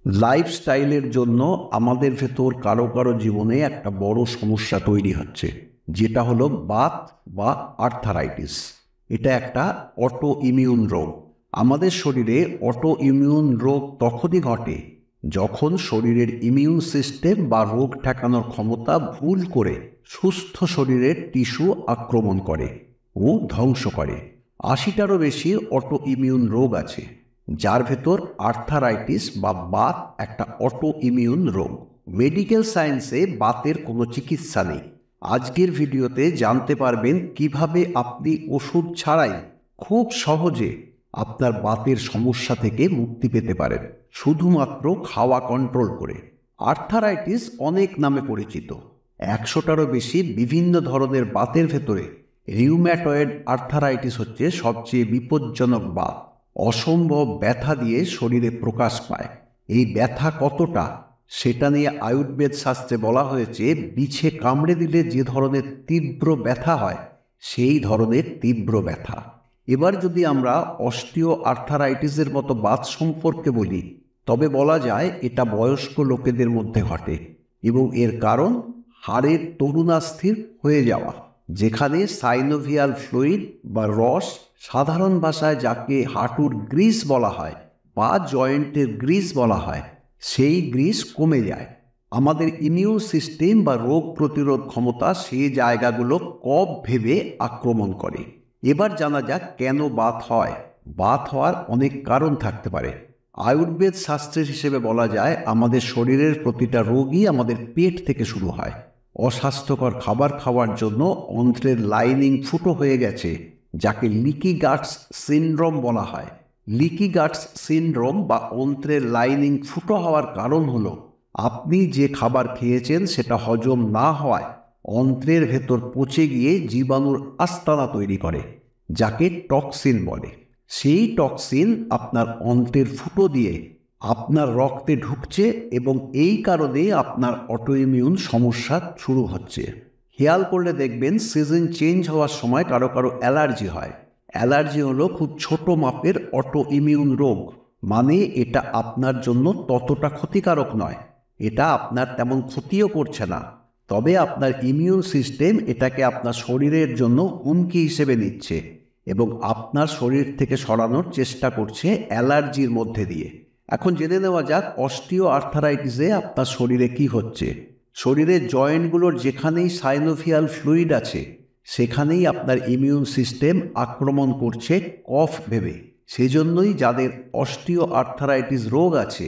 লাইফস্টাইলের জন্য আমাদের ভেতর কারো কারো জীবনে একটা বড় সমস্যা তৈরি হচ্ছে, যেটা হলো বাত বা আর্থারাইটিস। এটা একটা অটো ইমিউন রোগ। আমাদের শরীরে অটো ইমিউন রোগ তখনই ঘটে যখন শরীরের ইমিউন সিস্টেম বা রোগ ঠেকানোর ক্ষমতা ভুল করে সুস্থ শরীরের টিস্যু আক্রমণ করে ও ধ্বংস করে। ৮০টারও বেশি অটো ইমিউন রোগ আছে, যার ভেতর আর্থারাইটিস বা বাত একটা অটো ইমিউন রোগ। মেডিকেল সায়েন্সে বাতের কোনো চিকিৎসা নেই। আজকের ভিডিওতে জানতে পারবেন কিভাবে আপনি ওষুধ ছাড়াই খুব সহজে আপনার বাতের সমস্যা থেকে মুক্তি পেতে পারেন, শুধুমাত্র খাওয়া কন্ট্রোল করে। আর্থারাইটিস অনেক নামে পরিচিত। ১০০টারও বেশি বিভিন্ন ধরনের বাতের ভেতরে রিউম্যাটয়েড আর্থারাইটিস হচ্ছে সবচেয়ে বিপজ্জনক বাত। অসম্ভব ব্যথা দিয়ে শরীরে প্রকাশ পায়। এই ব্যথা কতটা সেটা নিয়ে আয়ুর্বেদ শাস্ত্রে বলা হয়েছে, বিছে কামড়ে দিলে যে ধরনের তীব্র ব্যথা হয় সেই ধরনের তীব্র ব্যথা। এবার যদি আমরা অস্টিও আর্থারাইটিসের মতো বাত সম্পর্কে বলি, তবে বলা যায় এটা বয়স্ক লোকেদের মধ্যে ঘটে এবং এর কারণ হাড়ের তরুণাস্থির হয়ে যাওয়া, যেখানে সাইনোভিয়াল ফ্লুইড বা রস, সাধারণ ভাষায় যাকে হাঁটুর গ্রিস বলা হয় বা জয়েন্টের গ্রিস বলা হয়, সেই গ্রিস কমে যায়। আমাদের ইমিউন সিস্টেম বা রোগ প্রতিরোধ ক্ষমতা সেই জায়গাগুলো কফ ভেবে আক্রমণ করে। এবার জানা যাক কেন বাত হয়। বাত হওয়ার অনেক কারণ থাকতে পারে। আয়ুর্বেদ শাস্ত্রের হিসেবে বলা যায়, আমাদের শরীরের প্রতিটা রোগই আমাদের পেট থেকে শুরু হয়। অস্বাস্থ্যকর খাবার খাওয়ার জন্য অন্ত্রের লাইনিং ফুটো হয়ে গেছে, যাকে লিকি গাটস সিনড্রোম বলা হয়। লিকি গাটস সিনড্রোম বা অন্ত্রের লাইনিং ফুটো হওয়ার কারণ হলো আপনি যে খাবার খেয়েছেন সেটা হজম না হওয়ায় অন্ত্রের ভেতর পচে গিয়ে জীবাণুর আস্তানা তৈরি করে, যাকে টক্সিন বলে। সেই টক্সিন আপনার অন্ত্রের ফুটো দিয়ে আপনার রক্তে ঢুকছে এবং এই কারণে আপনার অটোইমিউন সমস্যা শুরু হচ্ছে। খেয়াল করলে দেখবেন সিজন চেঞ্জ হওয়ার সময় কারো কারো অ্যালার্জি হয়। অ্যালার্জি হলো খুব ছোট মাপের অটো ইমিউন রোগ, মানে এটা আপনার জন্য ততটা ক্ষতিকারক নয়, এটা আপনার তেমন ক্ষতিও করছে না, তবে আপনার ইমিউন সিস্টেম এটাকে আপনার শরীরের জন্য হুমকি হিসেবে নিচ্ছে এবং আপনার শরীর থেকে সরানোর চেষ্টা করছে অ্যালার্জির মধ্যে দিয়ে। এখন জেনে নেওয়া যাক অস্টিও আর্থারাইটিসে আপনার শরীরে কি হচ্ছে। শরীরের জয়েন্টগুলোর যেখানেই সাইনোভিয়াল ফ্লুইড আছে সেখানেই আপনার ইমিউন সিস্টেম আক্রমণ করছে কফ ভেবে। সেজন্যই যাদের অস্টিও আর্থারাইটিস রোগ আছে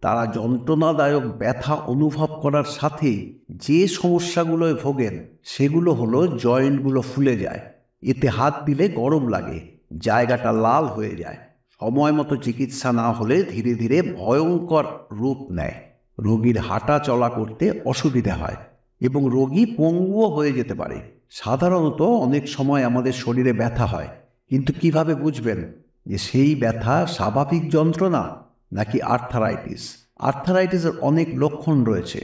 তারা যন্ত্রণাদায়ক ব্যথা অনুভব করার সাথেই যে সমস্যাগুলোয় ভোগেন সেগুলো হলো জয়েন্টগুলো ফুলে যায়, এতে হাত দিলে গরম লাগে, জায়গাটা লাল হয়ে যায়। সময় মতো চিকিৎসা না হলে ধীরে ধীরে ভয়ঙ্কর রূপ নেয়। রোগীর হাঁটা চলা করতে অসুবিধা হয় এবং রোগী পঙ্গুও হয়ে যেতে পারে। সাধারণত অনেক সময় আমাদের শরীরে ব্যথা হয়, কিন্তু কিভাবে বুঝবেন যে সেই ব্যথা স্বাভাবিক যন্ত্রণা নাকি আর্থারাইটিস? আর্থারাইটিসের অনেক লক্ষণ রয়েছে,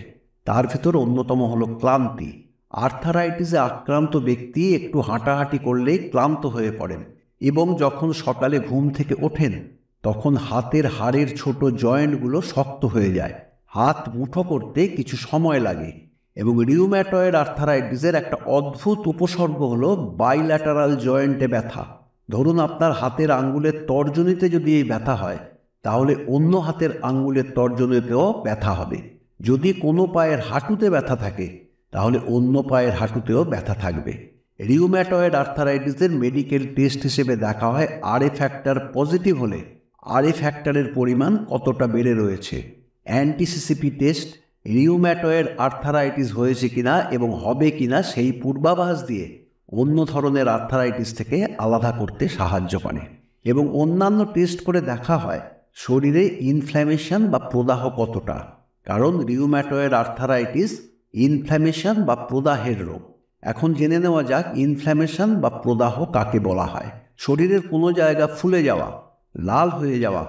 তার ভেতর অন্যতম হলো ক্লান্তি। আর্থারাইটিসে আক্রান্ত ব্যক্তি একটু হাঁটাহাঁটি করলেই ক্লান্ত হয়ে পড়েন এবং যখন সকালে ঘুম থেকে ওঠেন তখন হাতের হাড়ের ছোট জয়েন্টগুলো শক্ত হয়ে যায়, হাত মুঠো করতে কিছু সময় লাগে। এবং রিউম্যাটয়েড আর্থারাইটিসের একটা অদ্ভুত উপসর্গ হলো বাইল্যাটারাল জয়েন্টে ব্যথা। ধরুন আপনার হাতের আঙ্গুলের তর্জনীতে যদি এই ব্যথা হয়, তাহলে অন্য হাতের আঙ্গুলের তর্জনীতেও ব্যথা হবে। যদি কোনো পায়ের হাঁটুতে ব্যথা থাকে, তাহলে অন্য পায়ের হাঁটুতেও ব্যথা থাকবে। রিউম্যাটয়েড আর্থারাইটিসের মেডিকেল টেস্ট হিসেবে দেখা হয় আরএ ফ্যাক্টর পজিটিভ হলে আরএ ফ্যাক্টরের পরিমাণ কতটা বেড়ে রয়েছে। অ্যান্টিসিসিপি টেস্ট রিউম্যাটয়েড আর্থারাইটিস হয়েছে কিনা এবং হবে কিনা সেই পূর্বাভাস দিয়ে অন্য ধরনের আর্থারাইটিস থেকে আলাদা করতে সাহায্য করে। এবং অন্যান্য টেস্ট করে দেখা হয় শরীরে ইনফ্ল্যামেশন বা প্রদাহ কতটা, কারণ রিউম্যাটয়েড আর্থারাইটিস ইনফ্ল্যামেশন বা প্রদাহের রোগ। এখন জেনে নেওয়া যাক ইনফ্ল্যামেশন বা প্রদাহ কাকে বলা হয়। শরীরের কোনো জায়গা ফুলে যাওয়া, লাল হয়ে যাওয়া,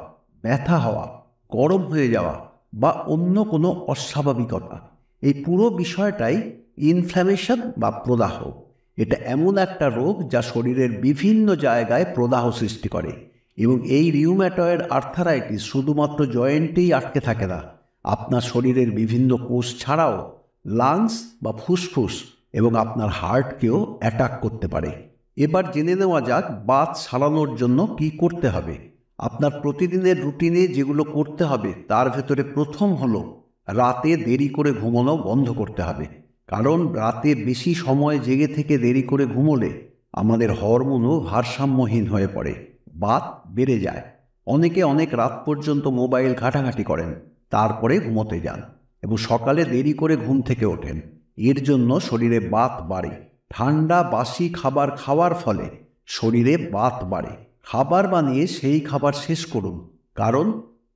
ব্যথা হওয়া, গরম হয়ে যাওয়া বা অন্য কোনো অস্বাভাবিকতা, এই পুরো বিষয়টাই ইনফ্ল্যামেশন বা প্রদাহ। এটা এমন একটা রোগ যা শরীরের বিভিন্ন জায়গায় প্রদাহ সৃষ্টি করে এবং এই রিউম্যাটয়েড আর্থারাইটিস শুধুমাত্র জয়েন্টেই আটকে থাকে না, আপনার শরীরের বিভিন্ন কোষ ছাড়াও লাংস বা ফুসফুস এবং আপনার হার্টকেও অ্যাটাক করতে পারে। এবার জেনে নেওয়া যাক বাত সারানোর জন্য কি করতে হবে। আপনার প্রতিদিনের রুটিনে যেগুলো করতে হবে তার ভেতরে প্রথম হলো রাতে দেরি করে ঘুমানো বন্ধ করতে হবে। কারণ রাতে বেশি সময় জেগে থেকে দেরি করে ঘুমোলে আমাদের হরমোনও ভারসাম্যহীন হয়ে পড়ে, বাত বেড়ে যায়। অনেকে অনেক রাত পর্যন্ত মোবাইল ঘাঁটাঘাঁটি করেন, তারপরে ঘুমোতে যান এবং সকালে দেরি করে ঘুম থেকে ওঠেন। এর জন্য শরীরে বাত বাড়ে। ঠান্ডা বাসি খাবার খাওয়ার ফলে শরীরে বাত বাড়ে। খাবার বানিয়ে সেই খাবার শেষ করুন, কারণ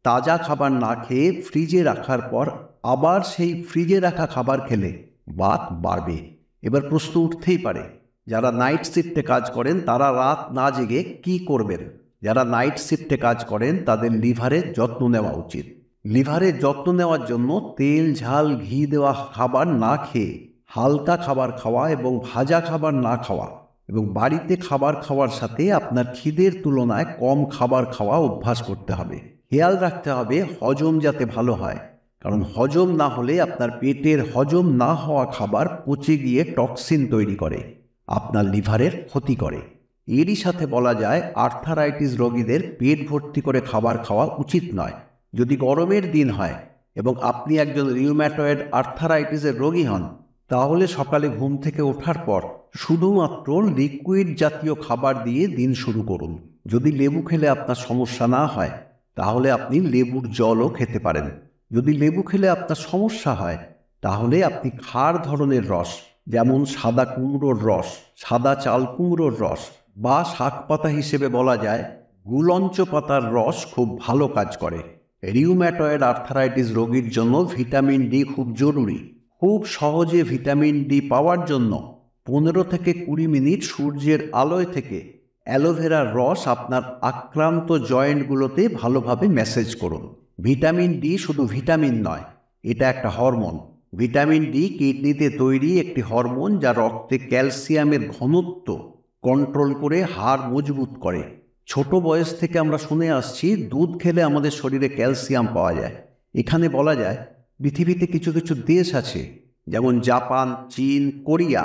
তাজা খাবার না খেয়ে ফ্রিজে রাখার পর আবার সেই ফ্রিজে রাখা খাবার খেলে বাত বাড়বে। এবার প্রশ্ন উঠতেই পারে, যারা নাইট শিফটে কাজ করেন তারা রাত না জেগে কি করবেন? যারা নাইট শিফটে কাজ করেন তাদের লিভারের যত্ন নেওয়া উচিত। লিভারের যত্ন নেওয়ার জন্য তেল ঝাল ঘি দেওয়া খাবার না খেয়ে হালকা খাবার খাওয়া এবং ভাজা খাবার না খাওয়া এবং বাড়িতে খাবার খাওয়ার সাথে আপনার খিদের তুলনায় কম খাবার খাওয়া অভ্যাস করতে হবে। খেয়াল রাখতে হবে হজম যাতে ভালো হয়, কারণ হজম না হলে আপনার পেটের হজম না হওয়া খাবার পচে গিয়ে টক্সিন তৈরি করে, আপনার লিভারের ক্ষতি করে। এরই সাথে বলা যায় আর্থারাইটিস রোগীদের পেট ভর্তি করে খাবার খাওয়া উচিত নয়। যদি গরমের দিন হয় এবং আপনি একজন রিউম্যাটয়েড আর্থারাইটিসের রোগী হন, তাহলে সকালে ঘুম থেকে ওঠার পর শুধুমাত্র লিকুইড জাতীয় খাবার দিয়ে দিন শুরু করুন। যদি লেবু খেলে আপনার সমস্যা না হয় তাহলে আপনি লেবুর জলও খেতে পারেন। যদি লেবু খেলে আপনার সমস্যা হয় তাহলে আপনি খার ধরনের রস, যেমন সাদা কুমড়োর রস, সাদা চাল কুমড়োর রস বা শাক পাতা হিসেবে বলা যায় গুলঞ্চ পাতার রস খুব ভালো কাজ করে। রিউম্যাটয়েড আর্থারাইটিস রোগীর জন্য ভিটামিন ডি খুব জরুরি। খুব সহজে ভিটামিন ডি পাওয়ার জন্য 15 থেকে 20 মিনিট সূর্যের আলোয় থেকে অ্যালোভেরার রস আপনার আক্রান্ত জয়েন্টগুলোতে ভালোভাবে ম্যাসেজ করুন। ভিটামিন ডি শুধু ভিটামিন নয়, এটা একটা হরমোন। ভিটামিন ডি কিডনিতে তৈরি একটি হরমোন যা রক্তে ক্যালসিয়ামের ঘনত্ব কন্ট্রোল করে হাড় মজবুত করে। ছোট বয়স থেকে আমরা শুনে আসছি দুধ খেলে আমাদের শরীরে ক্যালসিয়াম পাওয়া যায়। এখানে বলা যায় পৃথিবীতে কিছু কিছু দেশ আছে, যেমন জাপান, চীন, কোরিয়া,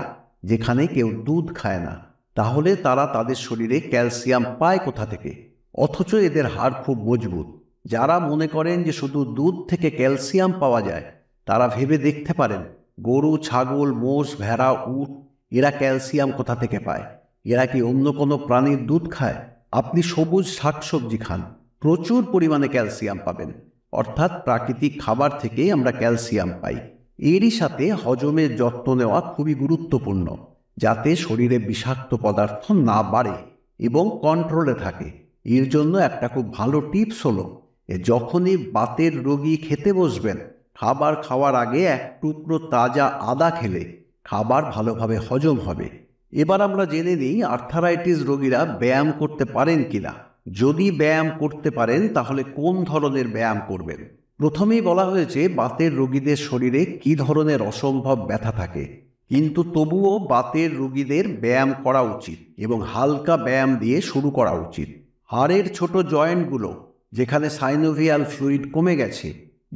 যেখানে কেউ দুধ খায় না। তাহলে তারা তাদের শরীরে ক্যালসিয়াম পায় কোথা থেকে? অথচ এদের হাড় খুব মজবুত। যারা মনে করেন যে শুধু দুধ থেকে ক্যালসিয়াম পাওয়া যায়, তারা ভেবে দেখতে পারেন গরু, ছাগল, মোষ, ভেড়া, উট এরা ক্যালসিয়াম কোথা থেকে পায়? এরা কি অন্য কোনো প্রাণীর দুধ খায়? আপনি সবুজ শাকসবজি খান, প্রচুর পরিমাণে ক্যালসিয়াম পাবেন। অর্থাৎ প্রাকৃতিক খাবার থেকে আমরা ক্যালসিয়াম পাই। এরই সাথে হজমের যত্ন নেওয়া খুবই গুরুত্বপূর্ণ, যাতে শরীরে বিষাক্ত পদার্থ না বাড়ে এবং কন্ট্রোলে থাকে। এর জন্য একটা খুব ভালো টিপস হলো, যখনই বাতের রোগী খেতে বসবেন, খাবার খাওয়ার আগে এক টুকরো তাজা আদা খেলে খাবার ভালোভাবে হজম হবে। এবার আমরা জেনে নিই আর্থারাইটিস রোগীরা ব্যায়াম করতে পারেন কিনা। যদি ব্যায়াম করতে পারেন তাহলে কোন ধরনের ব্যায়াম করবেন? প্রথমেই বলা হয়েছে বাতের রোগীদের শরীরে কী ধরনের অসম্ভব ব্যথা থাকে, কিন্তু তবুও বাতের রোগীদের ব্যায়াম করা উচিত এবং হালকা ব্যায়াম দিয়ে শুরু করা উচিত। হাড়ের ছোট জয়েন্টগুলো যেখানে সাইনোভিয়াল ফ্লুইড কমে গেছে,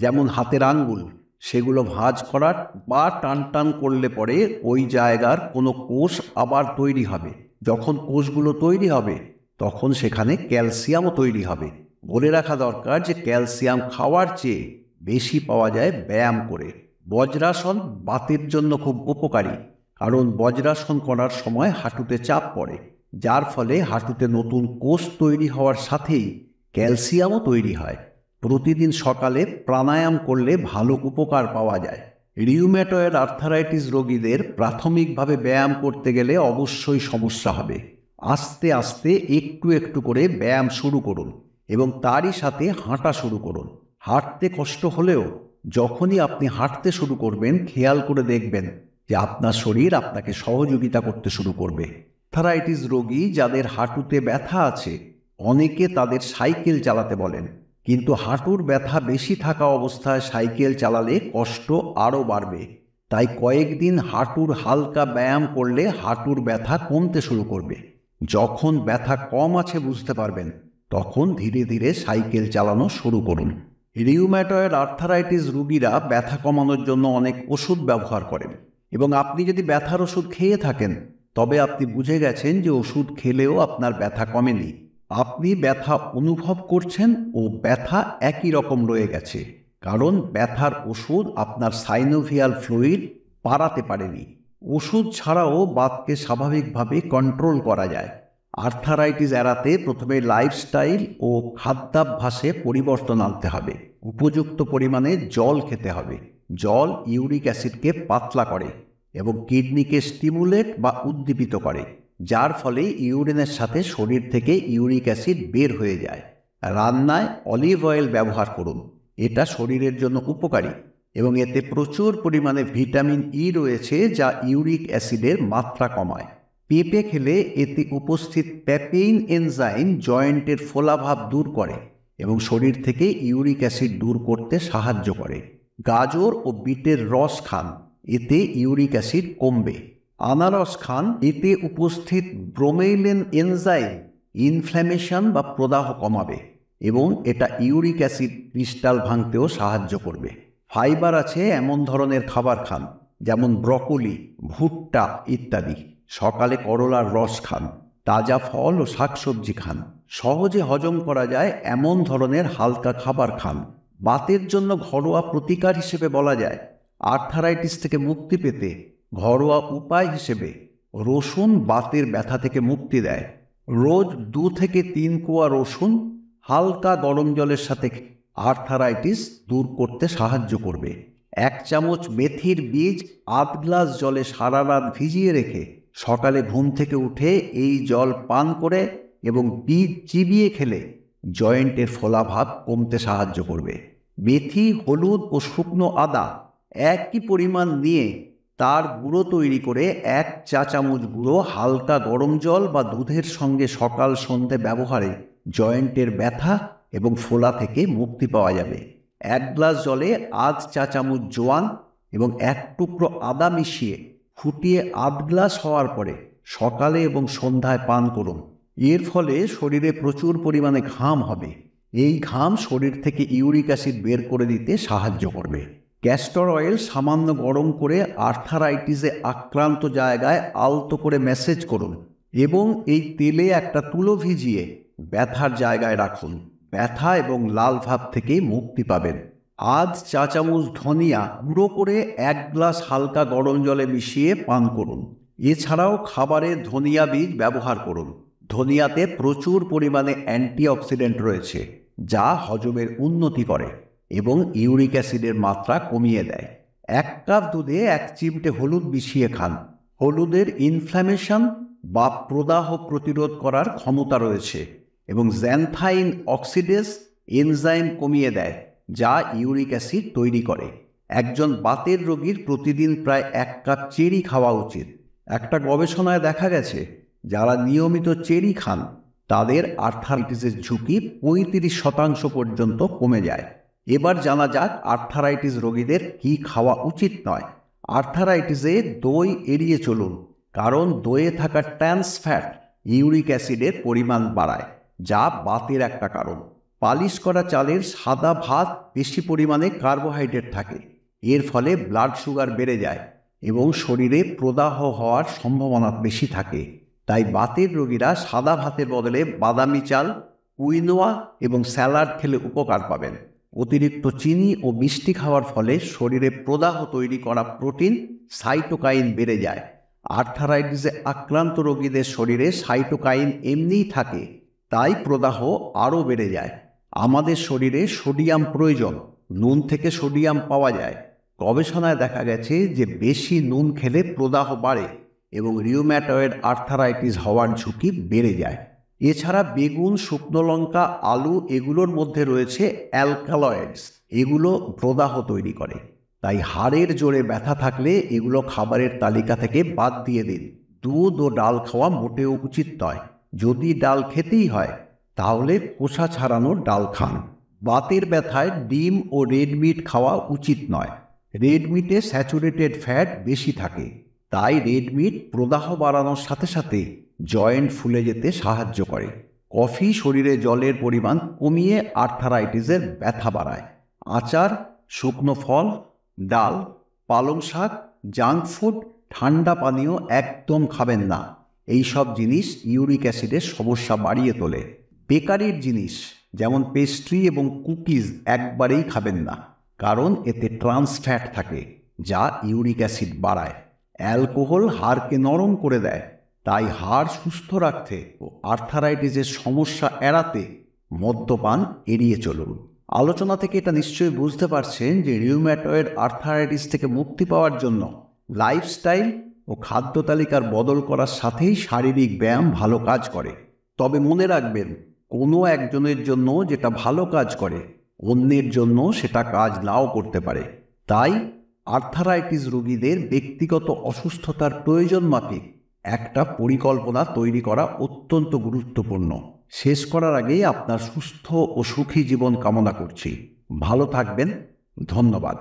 যেমন হাতের আঙ্গুল, সেগুলো ভাঁজ করার বা টান টান করলে পরে ওই জায়গার কোনো কোষ আবার তৈরি হবে। যখন কোষগুলো তৈরি হবে তখন সেখানে ক্যালসিয়ামও তৈরি হবে। বলে রাখা দরকার যে ক্যালসিয়াম খাওয়ার চেয়ে বেশি পাওয়া যায় ব্যায়াম করে। বজ্রাসন বাতের জন্য খুব উপকারী, কারণ বজ্রাসন করার সময় হাঁটুতে চাপ পড়ে, যার ফলে হাঁটুতে নতুন কোষ তৈরি হওয়ার সাথেই ক্যালসিয়ামও তৈরি হয়। প্রতিদিন সকালে প্রাণায়াম করলে ভালো উপকার পাওয়া যায়। রিউম্যাটয়েড আর্থারাইটিস রোগীদের প্রাথমিকভাবে ব্যায়াম করতে গেলে অবশ্যই সমস্যা হবে। আস্তে আস্তে একটু একটু করে ব্যায়াম শুরু করুন এবং তারই সাথে হাঁটা শুরু করুন। হাঁটতে কষ্ট হলেও যখনই আপনি হাঁটতে শুরু করবেন, খেয়াল করে দেখবেন যে আপনার শরীর আপনাকে সহযোগিতা করতে শুরু করবে। আর্থারাইটিস রোগী যাদের হাঁটুতে ব্যথা আছে, অনেকে তাদের সাইকেল চালাতে বলেন, কিন্তু হাঁটুর ব্যথা বেশি থাকা অবস্থায় সাইকেল চালালে কষ্ট আরও বাড়বে। তাই কয়েকদিন হাঁটুর হালকা ব্যায়াম করলে হাঁটুর ব্যথা কমতে শুরু করবে। যখন ব্যথা কম আছে বুঝতে পারবেন, তখন ধীরে ধীরে সাইকেল চালানো শুরু করুন। রিউম্যাটয়েড আর্থারাইটিস রোগীরা ব্যথা কমানোর জন্য অনেক ওষুধ ব্যবহার করেন, এবং আপনি যদি ব্যথার ওষুধ খেয়ে থাকেন তবে আপনি বুঝে গেছেন যে ওষুধ খেলেও আপনার ব্যথা কমেনি। আপনি ব্যথা অনুভব করছেন ও ব্যথা একই রকম রয়ে গেছে, কারণ ব্যথার ওষুধ আপনার সাইনোভিয়াল ফ্লুইড বাড়াতে পারেনি। ওষুধ ছাড়াও বাতকে স্বাভাবিকভাবে কন্ট্রোল করা যায়। আর্থারাইটিস এড়াতে প্রথমে লাইফস্টাইল ও খাদ্যাভ্যাসে পরিবর্তন আনতে হবে। উপযুক্ত পরিমাণে জল খেতে হবে। জল ইউরিক অ্যাসিডকে পাতলা করে এবং কিডনিকে স্টিমুলেট বা উদ্দীপিত করে, যার ফলে ইউরিনের সাথে শরীর থেকে ইউরিক অ্যাসিড বের হয়ে যায়। রান্নায় অলিভ অয়েল ব্যবহার করুন। এটা শরীরের জন্য উপকারী এবং এতে প্রচুর পরিমাণে ভিটামিন ই রয়েছে, যা ইউরিক অ্যাসিডের মাত্রা কমায়। পেঁপে খেলে এতে উপস্থিত প্যাপেইন এনজাইম জয়েন্টের ফোলাভাব দূর করে এবং শরীর থেকে ইউরিক অ্যাসিড দূর করতে সাহায্য করে। গাজর ও বিটের রস খান, এতে ইউরিক অ্যাসিড কমবে। আনারস খান, এতে উপস্থিত ব্রোমেইলিন এনজাইম ইনফ্ল্যামেশন বা প্রদাহ কমাবে এবং এটা ইউরিক অ্যাসিড ক্রিস্টাল ভাঙতেও সাহায্য করবে। ফাইবার আছে এমন ধরনের খাবার খান যেমন ব্রকোলি, ভুট্টা ইত্যাদি। সকালে করলার রস খান। তাজা ফল ও শাকসবজি খান। সহজে হজম করা যায় এমন ধরনের হালকা খাবার খান। বাতের জন্য ঘরোয়া প্রতিকার হিসেবে বলা যায়, আর্থারাইটিস থেকে মুক্তি পেতে ঘরোয়া উপায় হিসেবে রসুন বাতের ব্যথা থেকে মুক্তি দেয়। রোজ 2 থেকে 3 কোয়া রসুন হালকা গরম জলের সাথে আর্থারাইটিস দূর করতে সাহায্য করবে। 1 চামচ মেথির বীজ 8 গ্লাস জলে সারা রাত ভিজিয়ে রেখে সকালে ঘুম থেকে উঠে এই জল পান করে এবং বীজ চিবিয়ে খেলে জয়েন্টের ফোলাভাব কমতে সাহায্য করবে। মেথি, হলুদ ও শুকনো আদা একই পরিমাণ নিয়ে তার গুঁড়ো তৈরি করে 1 চা চামচ গুঁড়ো হালকা গরম জল বা দুধের সঙ্গে সকাল সন্ধে ব্যবহারে জয়েন্টের ব্যথা এবং ফোলা থেকে মুক্তি পাওয়া যাবে। 1 গ্লাস জলে আধ চা চামচ জোয়ান এবং 1 টুকরো আদা মিশিয়ে ফুটিয়ে 8 গ্লাস হওয়ার পরে সকালে এবং সন্ধ্যায় পান করুন। এর ফলে শরীরে প্রচুর পরিমাণে ঘাম হবে। এই ঘাম শরীর থেকে ইউরিক অ্যাসিড বের করে দিতে সাহায্য করবে। ক্যাস্টর অয়েল সামান্য গরম করে আর্থারাইটিসে আক্রান্ত জায়গায় আলতো করে ম্যাসেজ করুন এবং এই তেলে একটা তুলো ভিজিয়ে ব্যথার জায়গায় রাখুন। ব্যথা এবং লাল ভাব থেকে মুক্তি পাবেন। আধ চা চামচ ধনিয়া গুঁড়ো করে 1 গ্লাস হালকা গরম জলে মিশিয়ে পান করুন। এছাড়াও খাবারে ধনিয়া বীজ ব্যবহার করুন। ধনিয়াতে প্রচুর পরিমাণে অ্যান্টিঅক্সিডেন্ট রয়েছে, যা হজমের উন্নতি করে এবং ইউরিক অ্যাসিডের মাত্রা কমিয়ে দেয়। 1 কাপ দুধে 1 চিমটে হলুদ মিশিয়ে খান। হলুদের ইনফ্ল্যামেশন বা প্রদাহ প্রতিরোধ করার ক্ষমতা রয়েছে এবং জ্যানথাইন অক্সিডেজ এনজাইম কমিয়ে দেয়, যা ইউরিক অ্যাসিড তৈরি করে। একজন বাতের রোগীর প্রতিদিন প্রায় 1 কাপ চেরি খাওয়া উচিত। একটা গবেষণায় দেখা গেছে, যারা নিয়মিত চেরি খান তাদের আর্থারাইটিসের ঝুঁকি 35% পর্যন্ত কমে যায়। এবার জানা যাক আর্থারাইটিস রোগীদের কি খাওয়া উচিত নয়। আর্থারাইটিসে দই এড়িয়ে চলুন, কারণ দইয়ে থাকা ট্রান্স ফ্যাট ইউরিক অ্যাসিডের পরিমাণ বাড়ায়, যা বাতের একটা কারণ। পালিশ করা চালের সাদা ভাত বেশি পরিমাণে কার্বোহাইড্রেট থাকে। এর ফলে ব্লাড সুগার বেড়ে যায় এবং শরীরে প্রদাহ হওয়ার সম্ভাবনা বেশি থাকে। তাই বাতের রোগীরা সাদা ভাতের বদলে বাদামি চাল, কুইনোয়া এবং স্যালাড খেলে উপকার পাবেন। অতিরিক্ত চিনি ও মিষ্টি খাওয়ার ফলে শরীরে প্রদাহ তৈরি করা প্রোটিন সাইটোকাইন বেড়ে যায়। আর্থারাইটিসে আক্রান্ত রোগীদের শরীরে সাইটোকাইন এমনিই থাকে, তাই প্রদাহ আরও বেড়ে যায়। আমাদের শরীরে সোডিয়াম প্রয়োজন। নুন থেকে সোডিয়াম পাওয়া যায়। গবেষণায় দেখা গেছে যে বেশি নুন খেলে প্রদাহ বাড়ে এবং রিউম্যাটয়েড আর্থারাইটিস হওয়ার ঝুঁকি বেড়ে যায়। এছাড়া বেগুন, শুকনো লঙ্কা, আলু এগুলোর মধ্যে রয়েছে অ্যালকালয়েডস। এগুলো প্রদাহ তৈরি করে। তাই হাড়ের জোরে ব্যথা থাকলে এগুলো খাবারের তালিকা থেকে বাদ দিয়ে দিন। দুধ ও ডাল খাওয়া মোটেও উচিত নয়। যদি ডাল খেতেই হয় তাহলে খোসা ছাড়ানো ডাল খান। বাতের ব্যথায় ডিম ও রেড মিট খাওয়া উচিত নয়। রেড মিটে স্যাচুরেটেড ফ্যাট বেশি থাকে, তাই রেড মিট প্রদাহ বাড়ানোর সাথে সাথে জয়েন্ট ফুলে যেতে সাহায্য করে। কফি শরীরে জলের পরিমাণ কমিয়ে আর্থারাইটিসের ব্যথা বাড়ায়। আচার, শুকনো ফল, ডাল, পালং শাক, জাঙ্ক ফুড, ঠান্ডা পানীয় একদম খাবেন না। এই সব জিনিস ইউরিক অ্যাসিডের সমস্যা বাড়িয়ে তোলে। বেকারির জিনিস যেমন পেস্ট্রি এবং কুকিজ একবারেই খাবেন না, কারণ এতে ট্রান্স ফ্যাট থাকে যা ইউরিক অ্যাসিড বাড়ায়। অ্যালকোহল হাড়কে নরম করে দেয়, তাই হাড় সুস্থ রাখতে ও আর্থারাইটিসের সমস্যা এড়াতে মদ্যপান এড়িয়ে চলুন। আলোচনা থেকে এটা নিশ্চয়ই বুঝতে পারছেন যে রিউম্যাটয়েড আর্থারাইটিস থেকে মুক্তি পাওয়ার জন্য লাইফস্টাইল ও খাদ্য তালিকার বদল করার সাথেই শারীরিক ব্যায়াম ভালো কাজ করে। তবে মনে রাখবেন, কোনো একজনের জন্য যেটা ভালো কাজ করে অন্যের জন্য সেটা কাজ নাও করতে পারে। তাই আর্থারাইটিস রোগীদের ব্যক্তিগত অসুস্থতার প্রয়োজন মাফিক একটা পরিকল্পনা তৈরি করা অত্যন্ত গুরুত্বপূর্ণ। শেষ করার আগে আপনার সুস্থ ও সুখী জীবন কামনা করছি। ভালো থাকবেন। ধন্যবাদ।